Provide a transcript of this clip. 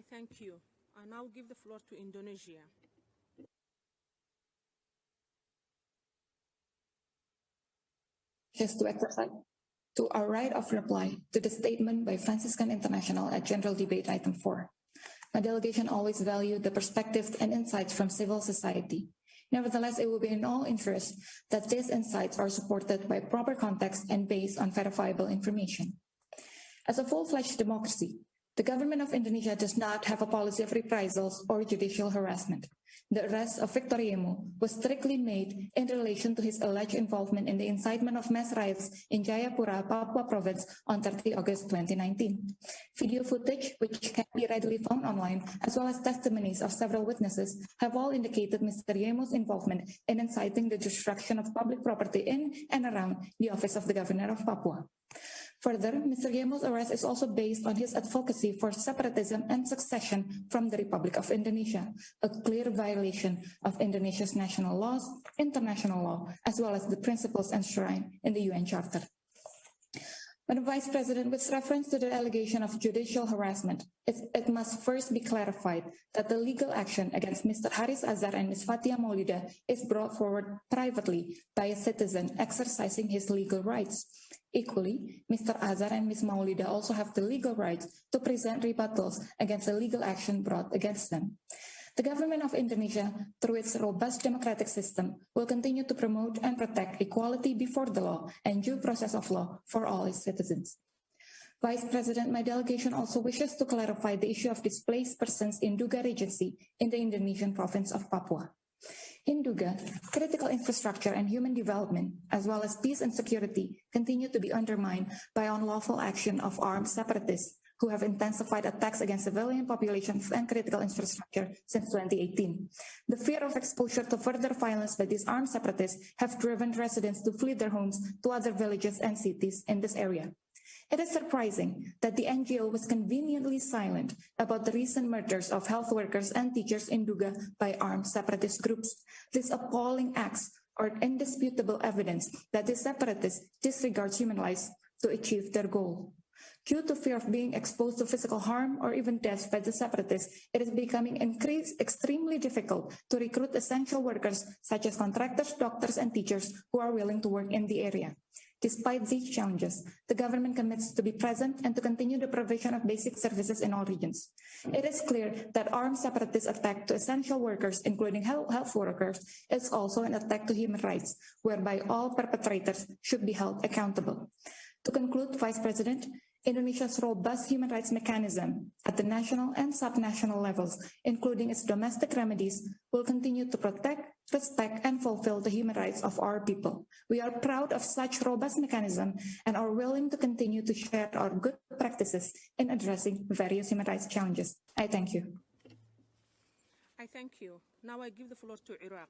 thank you. I now give the floor to Indonesia. Just to exercise to our right of reply to the statement by Franciscan International at General Debate Item 4. My delegation always valued the perspectives and insights from civil society. Nevertheless, it will be in all interest that these insights are supported by proper context and based on verifiable information. As a full-fledged democracy, the government of Indonesia does not have a policy of reprisals or judicial harassment. The arrest of Victor Yemo was strictly made in relation to his alleged involvement in the incitement of mass riots in Jayapura, Papua Province on 30 August 2019. Video footage, which can be readily found online, as well as testimonies of several witnesses, have all indicated Mr. Yemo's involvement in inciting the destruction of public property in and around the office of the governor of Papua. Further, Mr. Yemo's arrest is also based on his advocacy for separatism and succession from the Republic of Indonesia, a clear violation of Indonesia's national laws, international law, as well as the principles enshrined in the UN Charter. Madam Vice President, with reference to the allegation of judicial harassment, it must first be clarified that the legal action against Mr. Haris Azhar and Ms. Fathia Maulida is brought forward privately by a citizen exercising his legal rights. Equally, Mr. Azhar and Ms. Maulida also have the legal rights to present rebuttals against the legal action brought against them. The government of Indonesia, through its robust democratic system, will continue to promote and protect equality before the law and due process of law for all its citizens. Vice President, my delegation also wishes to clarify the issue of displaced persons in Duga Regency in the Indonesian province of Papua. In Duga, critical infrastructure and human development, as well as peace and security, continue to be undermined by unlawful action of armed separatists who have intensified attacks against civilian populations and critical infrastructure since 2018. The fear of exposure to further violence by these armed separatists have driven residents to flee their homes to other villages and cities in this area. It is surprising that the NGO was conveniently silent about the recent murders of health workers and teachers in Duga by armed separatist groups. These appalling acts are indisputable evidence that the separatists disregard human lives to achieve their goal. Due to fear of being exposed to physical harm or even death by the separatists, it is becoming extremely difficult to recruit essential workers such as contractors, doctors, and teachers who are willing to work in the area. Despite these challenges, the government commits to be present and to continue the provision of basic services in all regions. It is clear that armed separatist attack to essential workers, including health workers, is also an attack to human rights, whereby all perpetrators should be held accountable. To conclude, Vice President, Indonesia's robust human rights mechanism at the national and subnational levels, including its domestic remedies, will continue to protect, respect, and fulfill the human rights of our people. We are proud of such robust mechanism and are willing to continue to share our good practices in addressing various human rights challenges. I thank you. I thank you. Now I give the floor to Iraq.